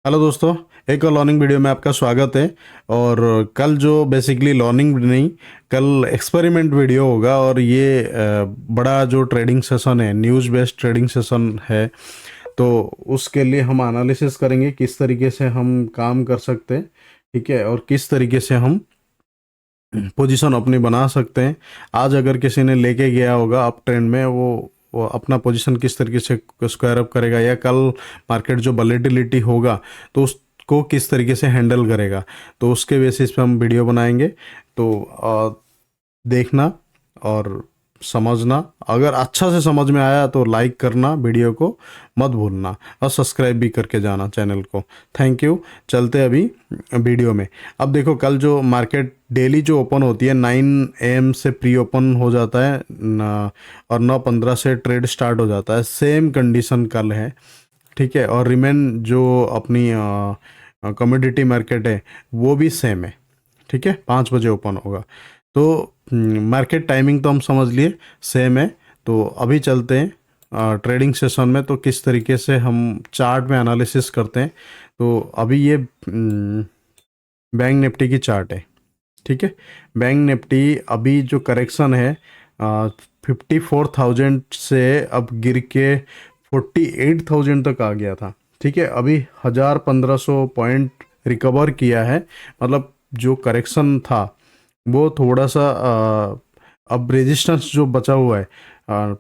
Hello दोस्तों, एक और लर्निंग वीडियो में आपका स्वागत है। और कल जो बेसिकली लर्निंग नहीं, कल एक्सपेरिमेंट वीडियो होगा। और ये बड़ा जो ट्रेडिंग सेशन है, न्यूज़ बेस्ड ट्रेडिंग सेशन है। तो उसके लिए हम एनालिसिस करेंगे किस तरीके से हम काम कर सकते हैं, ठीक है, और किस तरीके से हम पोजीशन अपनी बना सकते हैं। आज अगर किसी ने लेके गया होगा अप ट्रेंड में, वो अपना पोजीशन किस तरीके से स्क्वायर अप करेगा, या कल मार्केट जो वॉलेटिलिटी होगा तो उसको किस तरीके से हैंडल करेगा, तो उसके बेसिस पे हम वीडियो बनाएंगे। तो देखना और समझना। अगर अच्छा से समझ में आया तो लाइक करना, वीडियो को मत भूलना, और सब्सक्राइब भी करके जाना चैनल को। Thank you. चलते अभी वीडियो में। अब देखो, कल जो मार्केट डेली जो ओपन होती है 9 AM से प्री ओपन हो जाता है और 9:15 से ट्रेड स्टार्ट हो जाता है। सेम कंडीशन कल है, ठीक है। और रिमेन जो अपनी कमोडिटी मार्केट है वो भी सेम है, ठीक है। 5 बजे ओपन होगा। तो मार्केट टाइमिंग तो हम समझ लिए सेम है। तो अभी चलते हैं ट्रेडिंग सेशन में, तो किस तरीके से हम चार्ट में एनालिसिस करते हैं। तो अभी ये बैंक निफ्टी की चार्ट है, ठीक है। बैंक निफ्टी अभी जो करेक्शन है 54,000 से अब गिर के 48,000 तक आ गया था, ठीक है। अभी 1,000-1,500 पॉइंट रिकवर किया है। मतलब जो करेक्शन था वो थोड़ा सा अब रेजिस्टेंस जो बचा हुआ है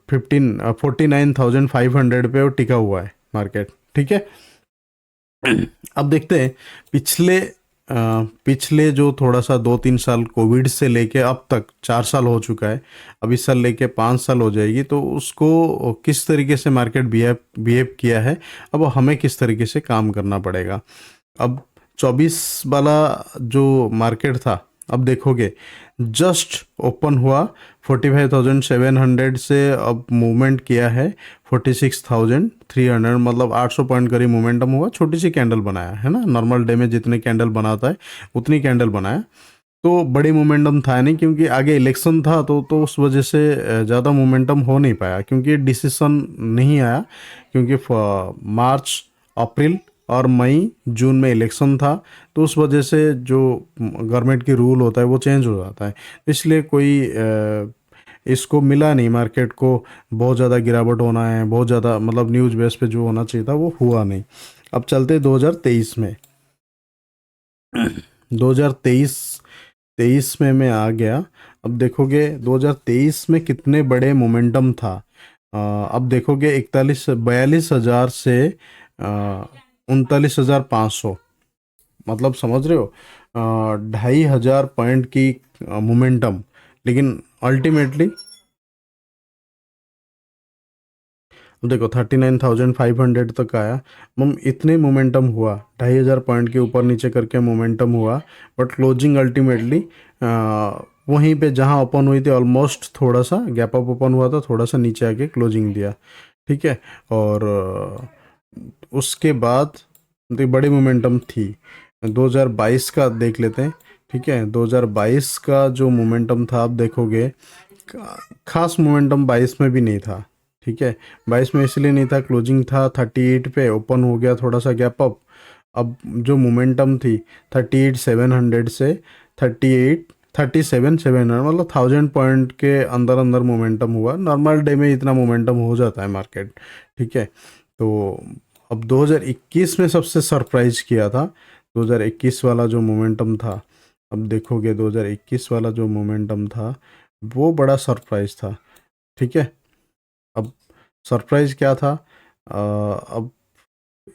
49,500 पे वो टिका हुआ है मार्केट, ठीक है। अब देखते हैं पिछले पिछले जो थोड़ा सा 2-3 साल कोविड से लेके अब तक 4 साल हो चुका है। अब इस साल लेके 5 साल हो जाएगी, तो उसको किस तरीके से मार्केट बिहेव किया है, अब हमें किस तरीके से काम करना पड़ेगा। अब 24 वाला जो मार्केट था, अब देखोगे जस्ट ओपन हुआ 45,700 से, अब मूवमेंट किया है 46,300, मतलब 800 पॉइंट करीब मोमेंटम हुआ। छोटी सी कैंडल बनाया है ना, नॉर्मल डे में जितने कैंडल बनाता है उतनी कैंडल बनाया। तो बड़ी मोमेंटम था नहीं, क्योंकि आगे इलेक्शन था, तो उस वजह से ज़्यादा मोमेंटम हो नहीं पाया, क्योंकि डिसीजन नहीं आया। क्योंकि मार्च, अप्रैल और मई जून में इलेक्शन था, तो उस वजह से जो गवर्नमेंट की रूल होता है वो चेंज हो जाता है। इसलिए कोई इसको मिला नहीं मार्केट को। बहुत ज़्यादा गिरावट होना है, बहुत ज़्यादा, मतलब न्यूज़ बेस पे जो होना चाहिए था वो हुआ नहीं। अब चलते 2023 में। 2023 23 में मैं आ गया। अब देखोगे 2023 में कितने बड़े मोमेंटम था। अब देखोगे 42,000 से 39,500, मतलब समझ रहे हो 2,500 की मोमेंटम। लेकिन अल्टीमेटली देखो 39,500 तक आया। मम इतने मोमेंटम हुआ, 2,500 पॉइंट के ऊपर नीचे करके मोमेंटम हुआ। बट क्लोजिंग अल्टीमेटली वहीं पे जहां ओपन हुई थी, ऑलमोस्ट थोड़ा सा गैप अप ओपन हुआ था, थोड़ा सा नीचे आके क्लोजिंग दिया, ठीक है। और उसके बाद तो बड़ी मोमेंटम थी। 2022 का देख लेते हैं, ठीक है। 2022 का जो मोमेंटम था, आप देखोगे खास मोमेंटम 22 में भी नहीं था, ठीक है। 22 में इसलिए नहीं था, क्लोजिंग था 38 पे, ओपन हो गया थोड़ा सा गैप अप। अब जो मोमेंटम थी 38,700 से 37,700, मतलब 1,000 पॉइंट के अंदर अंदर मोमेंटम हुआ। नॉर्मल डे में इतना मोमेंटम हो जाता है मार्केट, ठीक है। तो अब 2021 में सबसे सरप्राइज किया था 2021 वाला जो मोमेंटम था। अब देखोगे 2021 वाला जो मोमेंटम था वो बड़ा सरप्राइज था, ठीक है। अब सरप्राइज क्या था, अब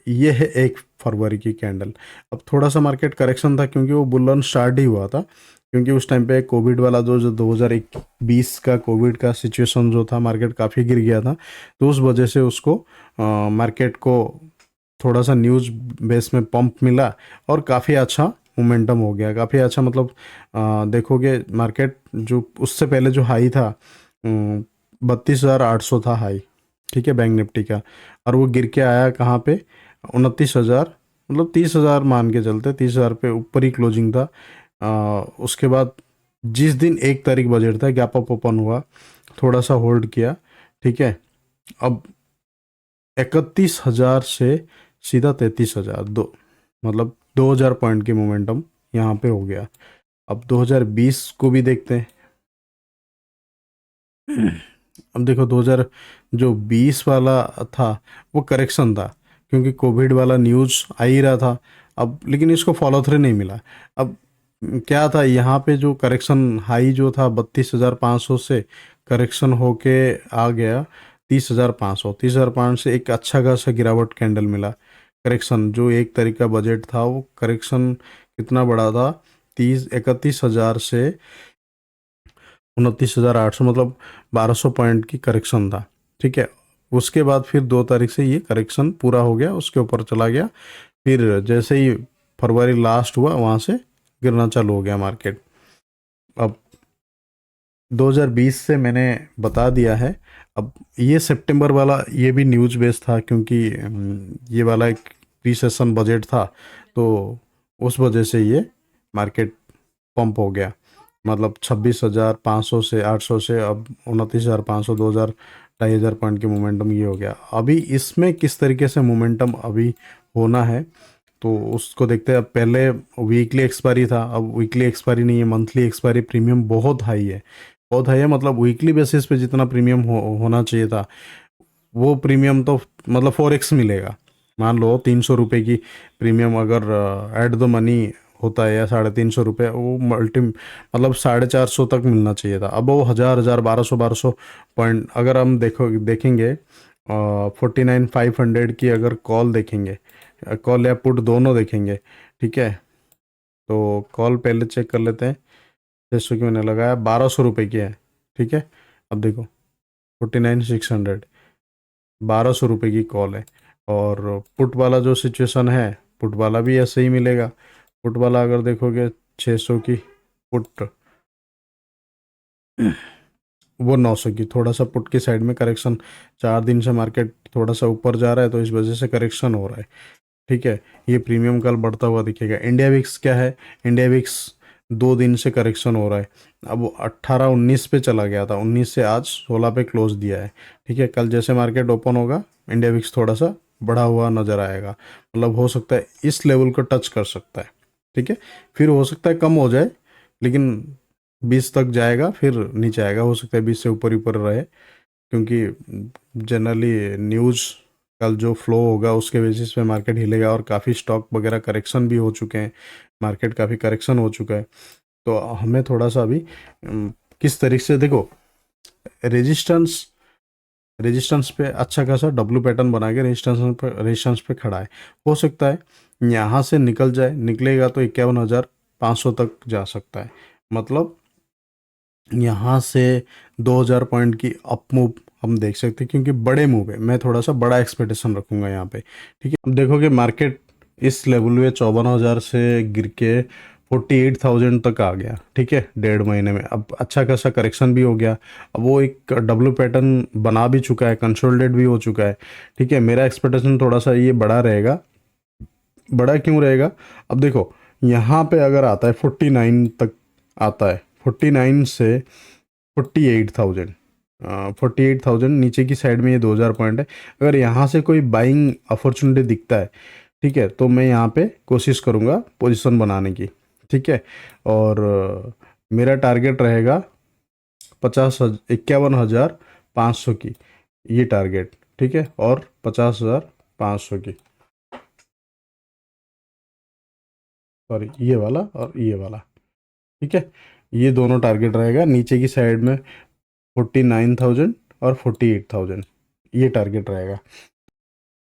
ये है 1 फरवरी की कैंडल। अब थोड़ा सा मार्केट करेक्शन था, क्योंकि वो बुल रन स्टार्ट ही हुआ था। क्योंकि उस टाइम पे कोविड वाला जो 2020 का कोविड का सिचुएशन जो था, मार्केट काफ़ी गिर गया था। तो उस वजह से उसको मार्केट को थोड़ा सा न्यूज़ बेस में पंप मिला, और काफ़ी अच्छा मोमेंटम हो गया, काफ़ी अच्छा। मतलब देखोगे मार्केट जो उससे पहले जो हाई था 32,800 था हाई, ठीक है, बैंक निफ्टी का। और वो गिर के आया कहाँ पे, 29,000, मतलब 30,000 मान के चलते, 30,000 पे ऊपर ही क्लोजिंग था। उसके बाद जिस दिन 1 तारीख बजट था, गैप अप ओपन हुआ, थोड़ा सा होल्ड किया, ठीक है। अब 31,000 से सीधा 33,000, दो मतलब 2000 पॉइंट की मोमेंटम यहाँ पे हो गया। अब 2020 को भी देखते हैं। अब देखो 2000 जो 20 वाला था वो करेक्शन था, क्योंकि कोविड वाला न्यूज़ आ ही रहा था। अब लेकिन इसको फॉलो थ्रू नहीं मिला। अब क्या था यहाँ पे, जो करेक्शन हाई जो था 32,500 से करेक्शन होके आ गया 30,500। 30,500 से एक अच्छा खासा गिरावट कैंडल मिला। करेक्शन जो एक तरीका बजट था, वो करेक्शन कितना बड़ा था, 31,000 से 29,800, मतलब 1200 पॉइंट की करेक्शन था। ठीक है। उसके बाद फिर 2 तारीख से ये करेक्शन पूरा हो गया, उसके ऊपर चला गया। फिर जैसे ही फरवरी लास्ट हुआ, वहाँ से गिरना चालू हो गया मार्केट। अब 2020 से मैंने बता दिया है। अब ये सितंबर वाला ये भी न्यूज़ बेस्ड था, क्योंकि ये वाला एक रिसेशन बजट था, तो उस वजह से ये मार्केट पंप हो गया। मतलब 26,500 से 800 से अब 29,500, 2,000, 2,500 पॉइंट की मोमेंटम ये हो गया। अभी इसमें किस तरीके से मोमेंटम अभी होना है, तो उसको देखते हैं। अब पहले वीकली एक्सपायरी था, अब वीकली एक्सपायरी नहीं है, मंथली एक्सपायरी। प्रीमियम बहुत हाई है, बहुत हाई है। मतलब वीकली बेसिस पे जितना प्रीमियम होना चाहिए था, वो प्रीमियम तो मतलब 4x मिलेगा। मान लो 300 रुपये की प्रीमियम अगर एट द मनी होता है, या 350 रुपये, वो मल्टी मतलब 450 तक मिलना चाहिए था। अब वो 1,000, 1,200 पॉइंट अगर हम देखेंगे 49,500 की अगर कॉल देखेंगे, कॉल या पुट दोनों देखेंगे। ठीक है। तो कॉल पहले चेक कर लेते हैं। 600 की मैंने लगाया, 1,200 रुपये की है। ठीक है। अब देखो 49,600, 1,200 रुपये की कॉल है। और पुट वाला जो सिचुएशन है, पुट वाला भी ऐसे ही मिलेगा। पुट वाला अगर देखोगे 600 की पुट, वो 900 की। थोड़ा सा पुट की साइड में करेक्शन, 4 दिन से मार्केट थोड़ा सा ऊपर जा रहा है, तो इस वजह से करेक्शन हो रहा है। ठीक है। ये प्रीमियम कल बढ़ता हुआ दिखेगा। इंडिया विक्स क्या है, इंडिया विक्स 2 दिन से करेक्शन हो रहा है। अब वो 18-19 पे चला गया था, 19 से आज 16 पे क्लोज दिया है। ठीक है। कल जैसे मार्केट ओपन होगा, इंडिया विक्स थोड़ा सा बढ़ा हुआ नज़र आएगा। मतलब हो सकता है इस लेवल को टच कर सकता है। ठीक है। फिर हो सकता है कम हो जाए, लेकिन 20 तक जाएगा, फिर नीचे आएगा। हो सकता है 20 से ऊपर ऊपर रहे, क्योंकि जनरली न्यूज़ कल जो फ्लो होगा उसके बेसिस पे मार्केट हिलेगा। और काफ़ी स्टॉक वगैरह करेक्शन भी हो चुके हैं, मार्केट काफ़ी करेक्शन हो चुका है। तो हमें थोड़ा सा अभी किस तरीके से देखो, रेजिस्टेंस रेजिस्टेंस पे अच्छा खासा डब्लू पैटर्न बना के रेजिस्टेंस पे खड़ा है। हो सकता है यहाँ से निकल जाए, निकलेगा तो 51,500 तक जा सकता है। मतलब यहाँ से 2,000 पॉइंट की अप मूव हम देख सकते हैं, क्योंकि बड़े मूव है। मैं थोड़ा सा बड़ा एक्सपेक्टेशन रखूंगा यहाँ पे। ठीक है। अब देखोगे मार्केट इस लेवल में 54,000 से गिर के 48,000 तक आ गया। ठीक है। 1.5 महीने में अब अच्छा खासा करेक्शन भी हो गया। अब वो एक डब्लू पैटर्न बना भी चुका है, कंसोलिडेट भी हो चुका है। ठीक है। मेरा एक्सपेक्टेशन थोड़ा सा ये बड़ा रहेगा। बड़ा क्यों रहेगा, अब देखो यहाँ पे अगर आता है 49 तक, आता है 49 से 48,000, 48,000 नीचे की साइड में ये 2,000 पॉइंट है। अगर यहाँ से कोई बाइंग अपॉर्चुनिटी दिखता है, ठीक है, तो मैं यहाँ पे कोशिश करूँगा पोजीशन बनाने की। ठीक है। और मेरा टारगेट रहेगा 51,500 की, ये टारगेट। ठीक है। और 50,500 की, सॉरी ये वाला और ये वाला। ठीक है। ये दोनों टारगेट रहेगा। नीचे की साइड में 49,000 और 48,000, ये टारगेट रहेगा।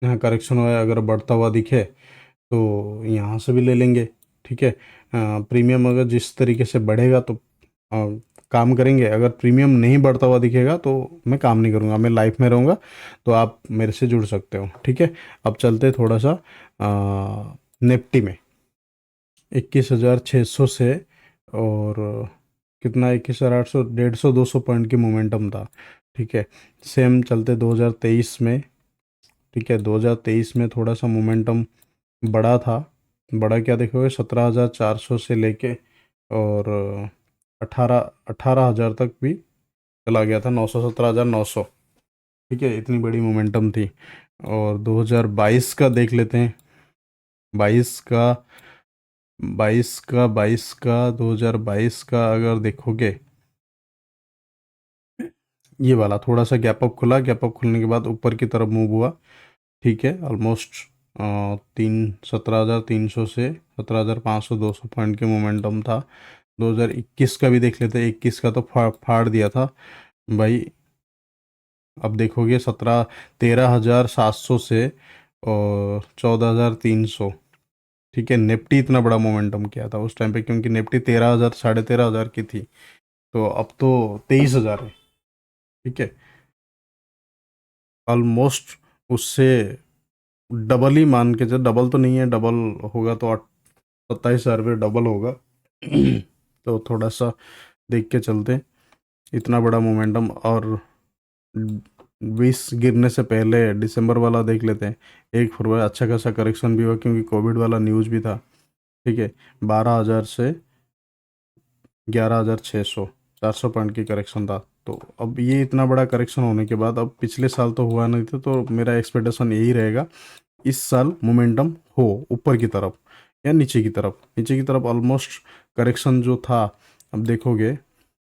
यहाँ करेक्शन हुआ, अगर बढ़ता हुआ दिखे तो यहाँ से भी ले लेंगे। ठीक है। प्रीमियम अगर जिस तरीके से बढ़ेगा तो काम करेंगे। अगर प्रीमियम नहीं बढ़ता हुआ दिखेगा तो मैं काम नहीं करूँगा, मैं लाइफ में रहूँगा। तो आप मेरे से जुड़ सकते हो। ठीक है। अब चलते थोड़ा सा निफ्टी में। 21,600 से, और कितना, 21,800, 150, 200 पॉइंट की मोमेंटम था। ठीक है। सेम चलते 2023 में। ठीक है। 2023 में थोड़ा सा मोमेंटम बड़ा था। बड़ा क्या देखोगे, 17,400 से लेके और 18,000 तक भी चला गया था। 900, 17,900। ठीक है। इतनी बड़ी मोमेंटम थी। और 2022 का देख लेते हैं। 22 का 2022 का अगर देखोगे, ये वाला थोड़ा सा गैप अप खुला, गैप अप खुलने के बाद ऊपर की तरफ मूव हुआ। ठीक है, ऑलमोस्ट 17,300 से 17,500 200 पॉइंट के मोमेंटम था। 2021 का भी देख लेते हैं, 21 का तो फाड़ दिया था भाई। अब देखोगे 13,700 से और 14,300। ठीक है, निफ्टी इतना बड़ा मोमेंटम किया था उस टाइम पे, क्योंकि निफ्टी 13,000 13,500 की थी, तो अब तो 23,000 है। ठीक है, ऑलमोस्ट उससे डबल ही मान के चल, डबल तो नहीं है, डबल होगा तो 27,000 पे डबल होगा। तो थोड़ा सा देख के चलते हैं, इतना बड़ा मोमेंटम। और 20 गिरने से पहले दिसंबर वाला देख लेते हैं, 1 फरवरी अच्छा खासा करेक्शन भी हुआ, क्योंकि कोविड वाला न्यूज़ भी था। ठीक है, 12,000 से 11,600, 400 पॉइंट की करेक्शन था। तो अब ये इतना बड़ा करेक्शन होने के बाद, अब पिछले साल तो हुआ नहीं था, तो मेरा एक्सपेक्टेशन यही रहेगा इस साल मोमेंटम हो ऊपर की तरफ या नीचे की तरफ। नीचे की तरफ ऑलमोस्ट करेक्शन जो था, अब देखोगे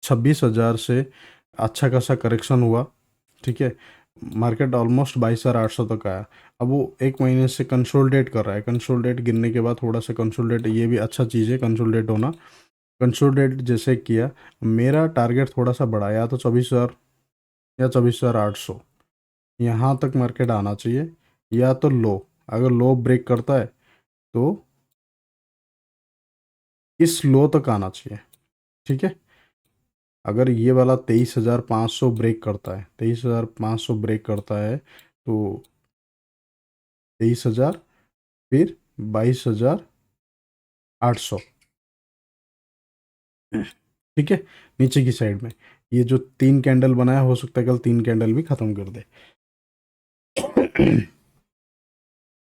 26,000 से अच्छा खासा करेक्शन हुआ। ठीक है, मार्केट ऑलमोस्ट 22,800 तक आया। अब वो 1 महीने से कंसोलिडेट कर रहा है, कंसोलिडेट गिरने के बाद थोड़ा सा कंसोलिडेट, ये भी अच्छा चीज़ है कंसोलिडेट होना। कंसोलिडेट जैसे किया, मेरा टारगेट थोड़ा सा बढ़ा, या तो 24,000 या 24,800, यहाँ तक मार्केट आना चाहिए। या तो लो, अगर लो ब्रेक करता है तो इस लो तक आना चाहिए। ठीक है, अगर ये वाला 23,500 ब्रेक करता है, 23,500 ब्रेक करता है, तो 23,000, फिर 22,800। ठीक है, नीचे की साइड में ये जो 3 कैंडल बनाया, हो सकता है कल 3 कैंडल भी खत्म कर दे।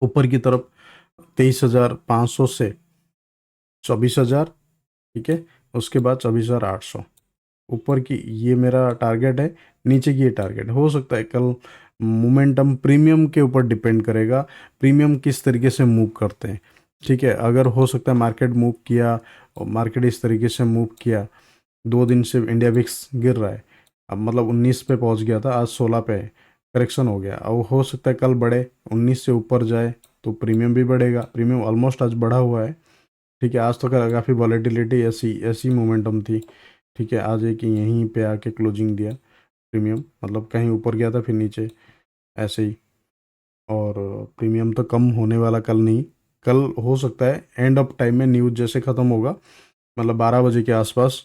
ऊपर की तरफ 23,500 से 24,000। ठीक है, उसके बाद 24,800 ऊपर की, ये मेरा टारगेट है। नीचे की ये टारगेट हो सकता है कल। मोमेंटम प्रीमियम के ऊपर डिपेंड करेगा, प्रीमियम किस तरीके से मूव करते हैं। ठीक है, अगर हो सकता है मार्केट मूव किया और मार्केट इस तरीके से मूव किया, 2 दिन से इंडिया विक्स गिर रहा है, अब मतलब 19 पे पहुंच गया था, आज 16 पे है, करेक्शन हो गया। अब हो सकता है कल बढ़े, 19 से ऊपर जाए तो प्रीमियम भी बढ़ेगा। प्रीमियम ऑलमोस्ट आज बढ़ा हुआ है। ठीक है, आज तो काफ़ी वॉलेटिलिटी, ऐसी ऐसी मोमेंटम थी। ठीक है, आज एक यहीं पे आके क्लोजिंग दिया प्रीमियम, मतलब कहीं ऊपर गया था फिर नीचे, ऐसे ही। और प्रीमियम तो कम होने वाला कल नहीं, कल हो सकता है एंड ऑफ टाइम में न्यूज़ जैसे ख़त्म होगा, मतलब 12 बजे के आसपास,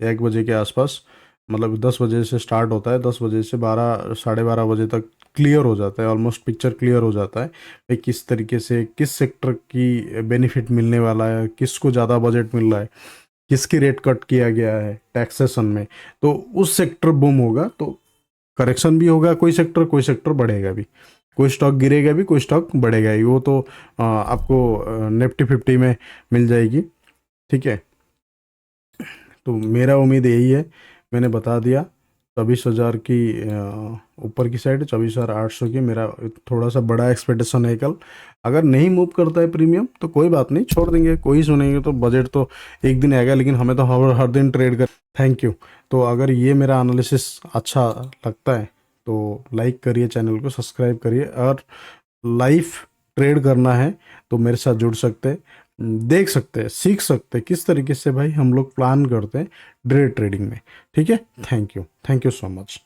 1 बजे के आसपास, मतलब 10 बजे से स्टार्ट होता है, 10 बजे से 12 साढ़े 12 बजे तक क्लियर हो जाता है, ऑलमोस्ट पिक्चर क्लियर हो जाता है भाई किस तरीके से, किस सेक्टर की बेनिफिट मिलने वाला है, किसको ज़्यादा बजट मिल रहा है, किसकी रेट कट किया गया है टैक्सेशन में। तो उस सेक्टर बूम होगा तो करेक्शन भी होगा, कोई सेक्टर बढ़ेगा भी, कोई स्टॉक गिरेगा भी, कोई स्टॉक बढ़ेगा ही। वो तो आपको निफ्टी 50 में मिल जाएगी। ठीक है, तो मेरा उम्मीद यही है, मैंने बता दिया। 24,000 की ऊपर की साइड, 24,800 की मेरा थोड़ा सा बड़ा एक्सपेक्टेशन है कल। अगर नहीं मूव करता है प्रीमियम तो कोई बात नहीं, छोड़ देंगे, कोई सुनेंगे, तो बजट तो एक दिन आएगा, लेकिन हमें तो हर हर दिन ट्रेड कर। Thank you. तो अगर ये मेरा एनालिसिस अच्छा लगता है तो लाइक करिए, चैनल को सब्सक्राइब करिए, और लाइव ट्रेड करना है तो मेरे साथ जुड़ सकते हैं, देख सकते हैं, सीख सकते हैं किस तरीके से भाई हम लोग प्लान करते हैं डे ट्रेडिंग में। ठीक है, थैंक यू सो मच।